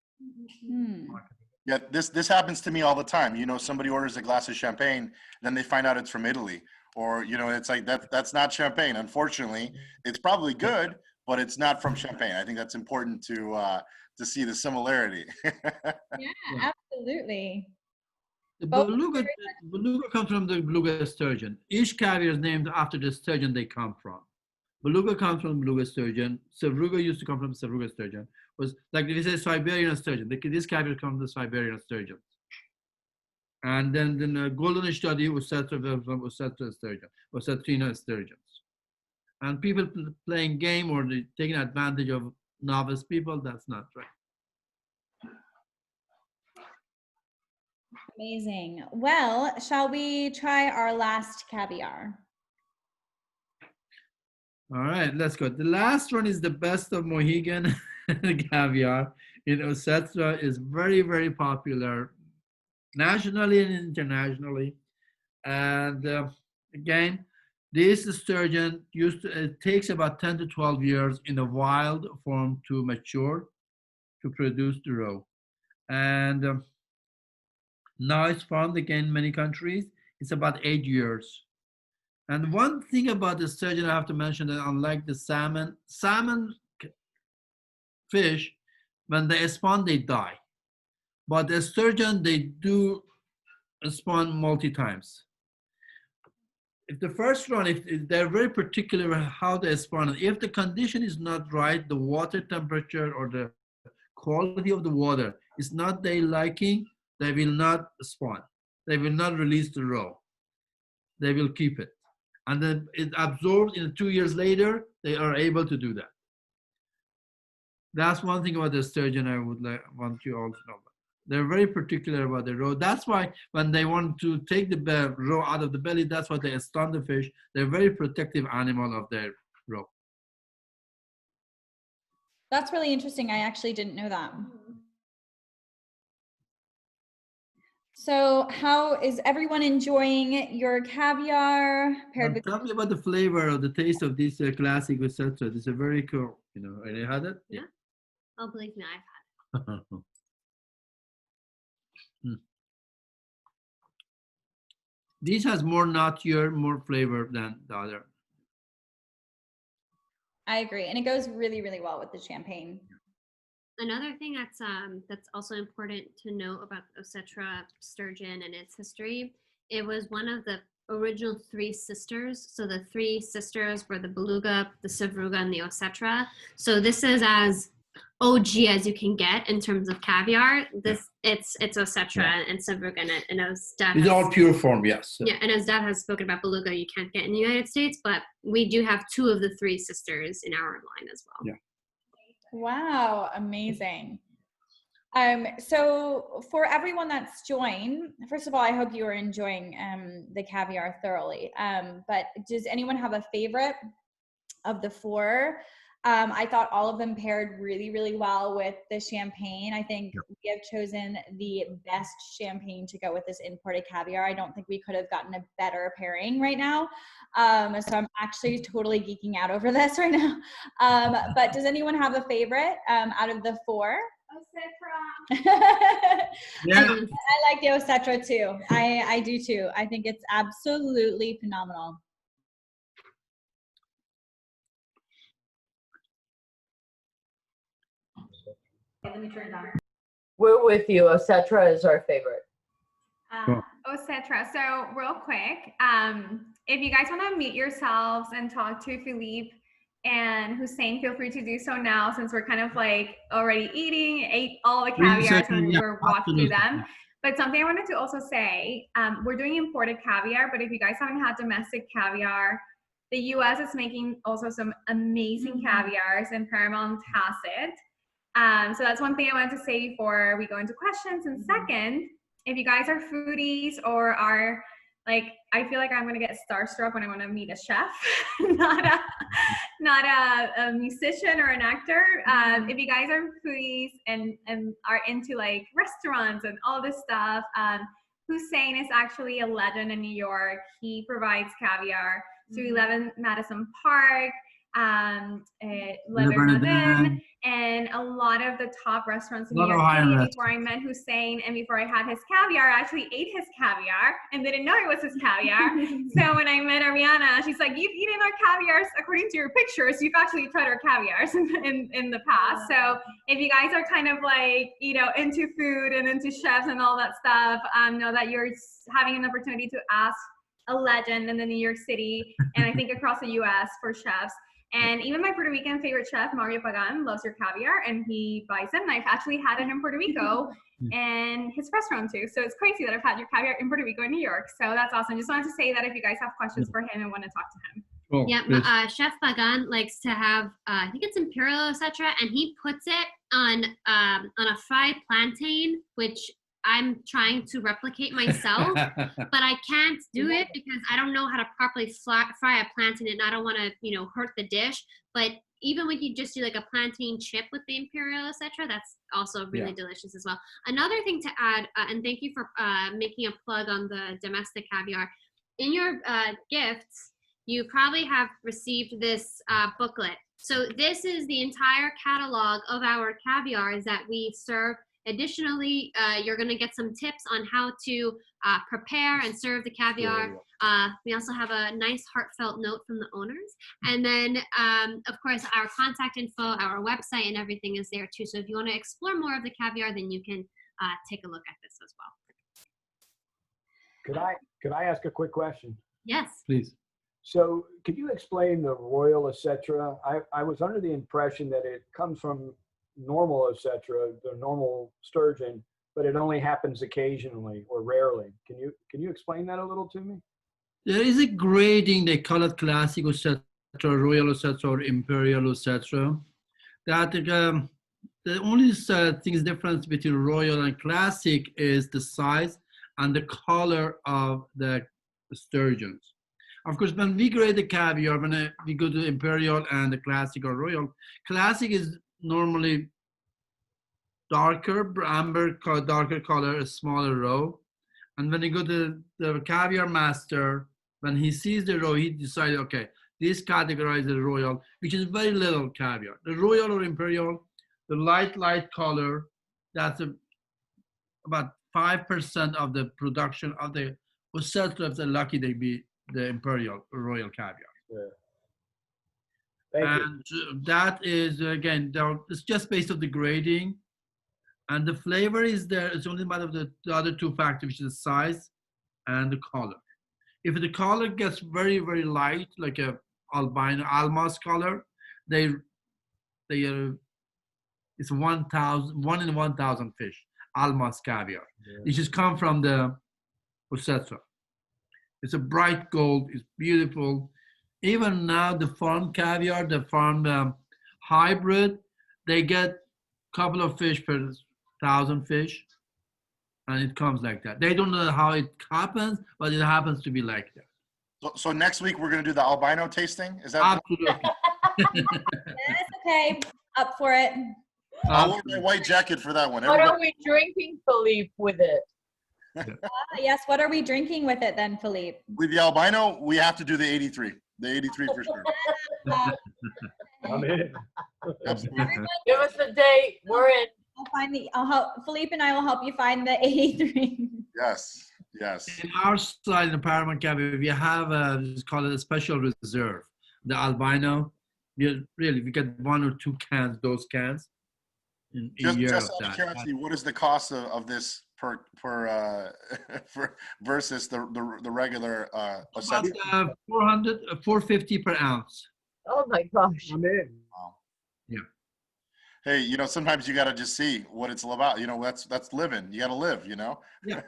Yeah, this happens to me all the time. You know, somebody orders a glass of champagne, then they find out it's from Italy, or you know, it's like that's not champagne. Unfortunately, it's probably good, but it's not from Champagne. I think that's important to see the similarity. Yeah, absolutely. The beluga comes from the beluga sturgeon. Each caviar is named after the sturgeon they come from. Beluga comes from beluga sturgeon. Sevruga used to come from Sevruga sturgeon. Was like if you say Siberian sturgeon, this caviar comes from the Siberian sturgeon. And then the golden study was set from Ossetra sturgeon, Ossetrina sturgeons. And people playing game or taking advantage of novice people, that's not right. Amazing. Well, shall we try our last caviar? All right, let's go. The last one is the best of Mohegan caviar in Ossetra. Is very, very popular nationally and internationally. And again, this sturgeon it takes about 10 to 12 years in the wild form to mature, to produce the roe. And now it's found again in many countries. It's about 8 years. And one thing about the sturgeon I have to mention that unlike the salmon fish, when they spawn, they die. But the sturgeon, they do spawn multi times. If the first run, if they're very particular how they spawn, if the condition is not right, the water temperature or the quality of the water is not their liking, they will not spawn. They will not release the roe. They will keep it. And then it absorbs in 2 years later, they are able to do that. That's one thing about the sturgeon I would want you all to know about. They're very particular about the roe. That's why when they want to take the roe out of the belly, that's why they stun the fish. They're very protective animal of their roe. That's really interesting. I actually didn't know that. So how is everyone enjoying your caviar paired with? Tell me about the flavor or the taste of this classic Ossetra. This is very cool. You know, have you had it? Yeah. Oh, believe me, I've had it. This has more nuttier, more flavor than the other. I agree, and it goes really, really well with the champagne. Another thing that's also important to know about Ossetra sturgeon and its history, it was one of the original 3 sisters. So the 3 sisters were the beluga, the sevruga, and the Ossetra. So this is as OG as you can get in terms of caviar. It's Ossetra and sevruga, and as Dad It's all pure form, yes. Yeah, and as Dad has spoken about beluga, you can't get in the United States, but we do have 2 of the 3 sisters in our line as well. Yeah. Wow, amazing. So for everyone that's joined, first of all, I hope you are enjoying the caviar thoroughly. But does anyone have a favorite of the 4? I thought all of them paired really, really well with the champagne. I think we have chosen the best champagne to go with this imported caviar. I don't think we could have gotten a better pairing right now. So I'm actually totally geeking out over this right now. But does anyone have a favorite out of the 4? Ossetra. Yeah. I like the Ossetra too. I do too. I think it's absolutely phenomenal. Let me turn it on. We're with you. Ossetra is our favorite. Ossetra. So real quick, if you guys want to meet yourselves and talk to Philippe and Hossein, feel free to do so now since we're kind of like already ate all the caviar and we're walking through them. But something I wanted to also say, we're doing imported caviar, but if you guys haven't had domestic caviar, the US is making also some amazing caviars and Paramount has it. So that's one thing I wanted to say before we go into questions. And second, if you guys are foodies or are like, I feel like I'm gonna get starstruck when I want to meet a chef, not a musician or an actor. If you guys are foodies and are into like restaurants and all this stuff, Hossein is actually a legend in New York. He provides caviar to 11 Madison Park, Le Bernardin, and a lot of the top restaurants in New York City. Before I met Hossein and before I had his caviar, I actually ate his caviar and didn't know it was his caviar. So when I met Ariana, she's like, "You've eaten our caviars according to your pictures. You've actually tried our caviars in the past." So if you guys are kind of like, you know, into food and into chefs and all that stuff, know that you're having an opportunity to ask a legend in the New York City and I think across the US for chefs. And even my Puerto Rican favorite chef, Mario Pagan, loves your caviar, and he buys it. And I've actually had it in Puerto Rico and his restaurant too. So it's crazy that I've had your caviar in Puerto Rico and New York. So that's awesome. Just wanted to say that if you guys have questions for him and want to talk to him. Oh, Yeah, Chef Pagan likes to have, I think it's Imperial, etc., and he puts it on a fried plantain, which I'm trying to replicate myself, but I can't do it because I don't know how to properly fry a plantain, and I don't want to, hurt the dish. But even when you just do like a plantain chip with the Imperial, etc., that's also really delicious as well. Another thing to add, and thank you for making a plug on the domestic caviar. In your gifts, you probably have received this booklet. So this is the entire catalog of our caviars that we serve. Additionally, you're going to get some tips on how to prepare and serve the caviar. We also have a nice heartfelt note from the owners. And then, of course, our contact info, our website, and everything is there too. So if you want to explore more of the caviar, then you can take a look at this as well. Could I ask a quick question? Yes. Please. So could you explain the Royal etc.? I was under the impression that it comes from normal etc., the normal sturgeon, but it only happens occasionally or rarely. Can you explain that a little to me? There is a grading, they call it classic etc., royal etc., or imperial etc. That the only thing difference between royal and classic is the size and the color of the sturgeons. Of course, when we grade the caviar, when we go to imperial and the classic or royal, classic is normally darker, amber, darker color, a smaller roe. And when you go to the caviar master, when he sees the roe, he decides, okay, this categorizes the royal, which is very little caviar. The royal or imperial, the light color, that's about 5% of the production of the etc. If they're lucky, they be the imperial or royal caviar. Thank you. And that is, again, it's just based on the grading. And the flavor is there. It's only a matter of the other two factors, which is the size and the color. If the color gets very, very light, like a albino almaz color, it's 1 in 1,000 fish, almaz caviar. It just come from the Hossein. It's a bright gold. It's beautiful. Even now, the farm caviar, the farm hybrid, they get a couple of fish per 1,000 fish, and it comes like that. They don't know how it happens, but it happens to be like that. So next week we're going to do the albino tasting. Is that Absolutely. Yes, okay, up for it. I'll wear my white jacket for that one. What Everybody, are we drinking, Philippe, with it? Yes, what are we drinking with it then, Philippe? with the albino, we have to do the 83. The 83 for sure. I'm in. Absolutely. Give us the date. We're in. I'll help, Philippe and I will help you find the 83. Yes. Yes. In our side, in the Paramount Caviar, we have it's called a special reserve. The albino, we get 1 or 2 cans, those cans. In a year Just of out of that. curiosity, what is the cost of this per versus the regular About Hossein? 450 per ounce. Oh my gosh. I'm in. Hey, sometimes you got to just see what it's all about. That's living. You got to live, Yeah.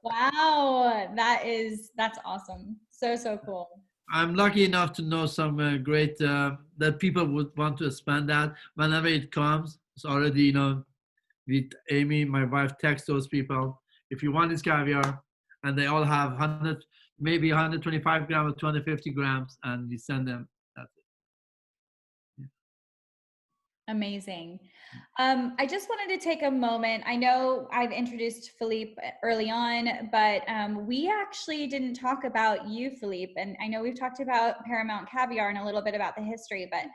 Wow, that's awesome. So cool. I'm lucky enough to know some great that people would want to spend that whenever it comes. It's already, with Amy, my wife, text those people, if you want this caviar, and they all have 100, maybe 125 grams or 250 grams, and we send them. That's it. Amazing. I just wanted to take a moment. I know I've introduced Philippe early on, but we actually didn't talk about you, Philippe. And I know we've talked about Paramount Caviar and a little bit about the history, but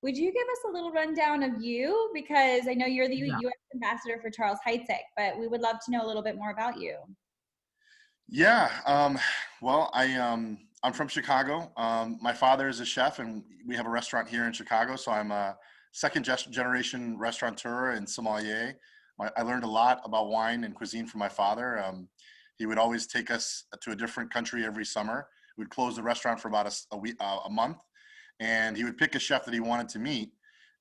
would you give us a little rundown of you? Because I know you're the U.S. ambassador for Charles Heidsieck, but we would love to know a little bit more about you. Yeah. Well, I'm from Chicago. My father is a chef, and we have a restaurant here in Chicago. So I'm a second generation restaurateur and sommelier. I learned a lot about wine and cuisine from my father. He would always take us to a different country every summer. We'd close the restaurant for about a month, and he would pick a chef that he wanted to meet.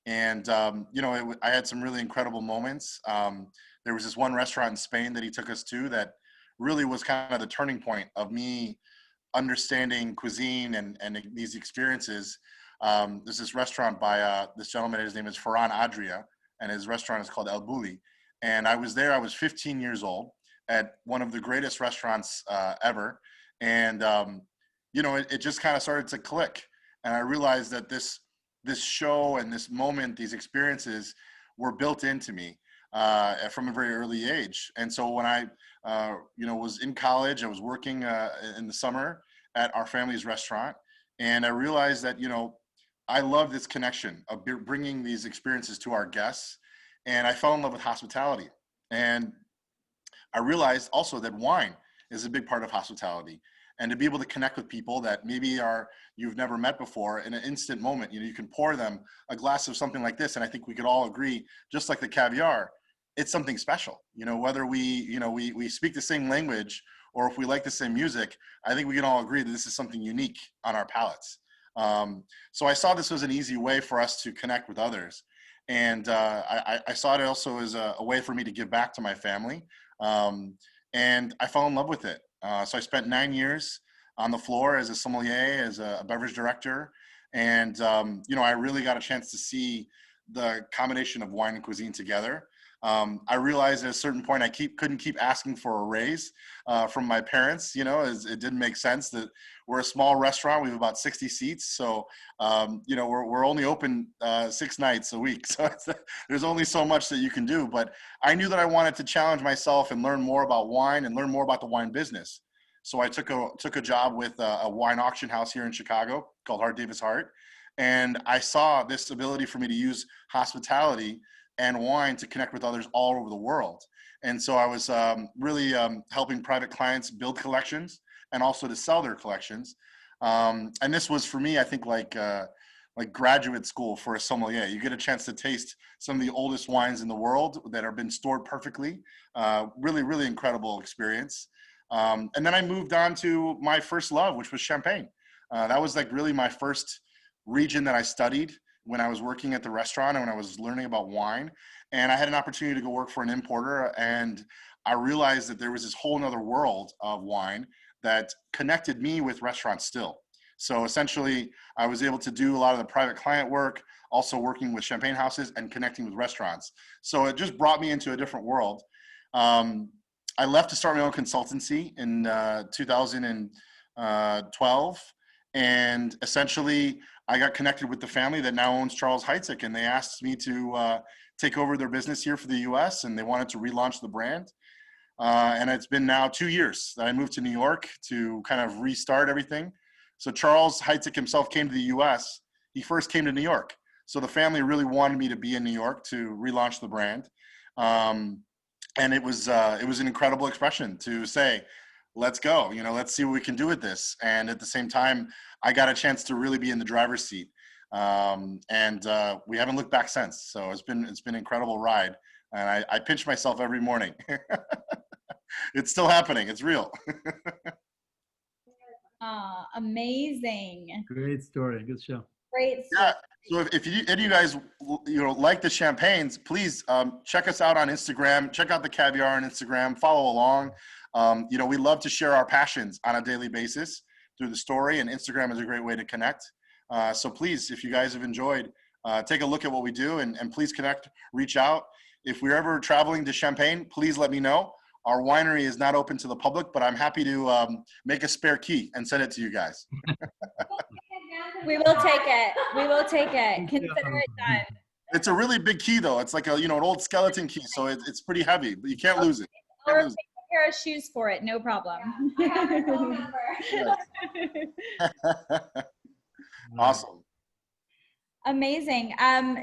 And, you know, I had some really incredible moments. There was this one restaurant in Spain that he took us to that really was kind of the turning point of me understanding cuisine and these experiences. There's this restaurant by this gentleman, his name is Ferran Adria, and his restaurant is called El Bulli. And I was there, I was 15 years old at one of the greatest restaurants ever. And, you know, it just kind of started to click. And I realized that this show and this moment, these experiences were built into me from a very early age. And so when I, you know, was in college, I was working in the summer at our family's restaurant. And I realized that, you know, I love this connection of bringing these experiences to our guests. And I fell in love with hospitality. And I realized also that wine is a big part of hospitality. And to be able to connect with people that maybe you've never met before in an instant moment, you know, you can pour them a glass of something like this. And I think we could all agree, just like the caviar, it's something special. You know, whether we speak the same language or if we like the same music, I think we can all agree that this is something unique on our palates. So I saw this was an easy way for us to connect with others. And I saw it also as a way for me to give back to my family. And I fell in love with it. So I spent 9 years on the floor as a sommelier, as a beverage director. And, you know, I really got a chance to see the combination of wine and cuisine together. I realized at a certain point I couldn't keep asking for a raise from my parents, you know, as it didn't make sense that we're a small restaurant. We have about 60 seats. So, you know, we're only open 6 nights a week. So there's only so much that you can do. But I knew that I wanted to challenge myself and learn more about wine and learn more about the wine business. So I took a job with a wine auction house here in Chicago called Hart Davis Hart. And I saw this ability for me to use hospitality and wine to connect with others all over the world. And so I was really helping private clients build collections and also to sell their collections. And this was for me, I think like graduate school for a sommelier. You get a chance to taste some of the oldest wines in the world that have been stored perfectly. Really, really incredible experience. And then I moved on to my first love, which was Champagne. That was like really my first region that I studied when I was working at the restaurant and when I was learning about wine. And I had an opportunity to go work for an importer, and I realized that there was this whole nother world of wine that connected me with restaurants still. So essentially, I was able to do a lot of the private client work, also working with champagne houses and connecting with restaurants. So it just brought me into a different world. I left to start my own consultancy in 2012. And essentially, I got connected with the family that now owns Charles Heidsieck, and they asked me to take over their business here for the US, and they wanted to relaunch the brand. And it's been now 2 years that I moved to New York to kind of restart everything. So Charles Heidsieck himself came to the US. He first came to New York. So the family really wanted me to be in New York to relaunch the brand. And it was an incredible expression to say, let's go, you know, let's see what we can do with this. And at the same time, I got a chance to really be in the driver's seat. And we haven't looked back since. So it's been an incredible ride. And I pinch myself every morning. It's still happening. It's real. Amazing. Great story. Good show. Great story. Yeah. So if any of you guys, you know, like the champagnes, please check us out on Instagram. Check out the Caviar on Instagram. Follow along. You know, we love to share our passions on a daily basis through the story, and Instagram is a great way to connect. So please, if you guys have enjoyed, take a look at what we do, and please connect, reach out. If we're ever traveling to Champagne, please let me know. Our winery is not open to the public, but I'm happy to make a spare key and send it to you guys. We will take it. We will take it. Consider it done. It's a really big key, though. It's like an old skeleton key, so it's pretty heavy, but you can't lose it. Or take a pair of shoes for it, no problem. I have her phone number. Awesome. Amazing.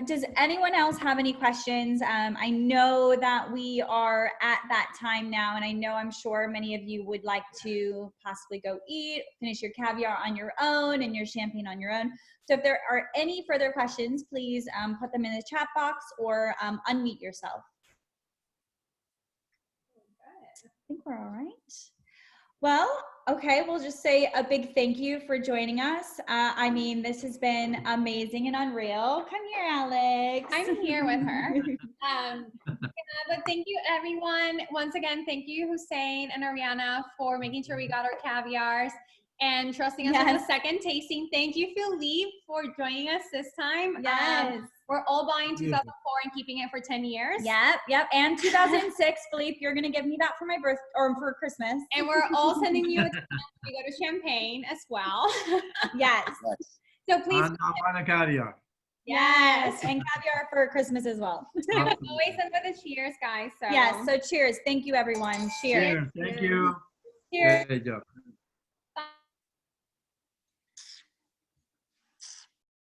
Does anyone else have any questions? I know that we are at that time now, and I know I'm sure many of you would like to possibly go eat, finish your caviar on your own and your champagne on your own. So if there are any further questions, please put them in the chat box or unmute yourself. I think we're all right. Well, okay, we'll just say a big thank you for joining us. I mean, this has been amazing and unreal. Come here, Alex. I'm here with her. But thank you, everyone. Once again, thank you, Hossein and Ariana, for making sure we got our caviars and trusting us on the second tasting. Thank you, Philippe, for joining us this time. Yes. We're all buying 2004 and keeping it for 10 years. Yep. And 2006, Philippe, you're gonna give me that for my birth or for Christmas. And we're all sending you a we go to champagne as well. Yes. So please. And Paramount Caviar. Yes, and caviar for Christmas as well. Always end with a cheers, guys. So. Yes, so cheers. Thank you, everyone. Cheers. Thank you. Cheers. Great job.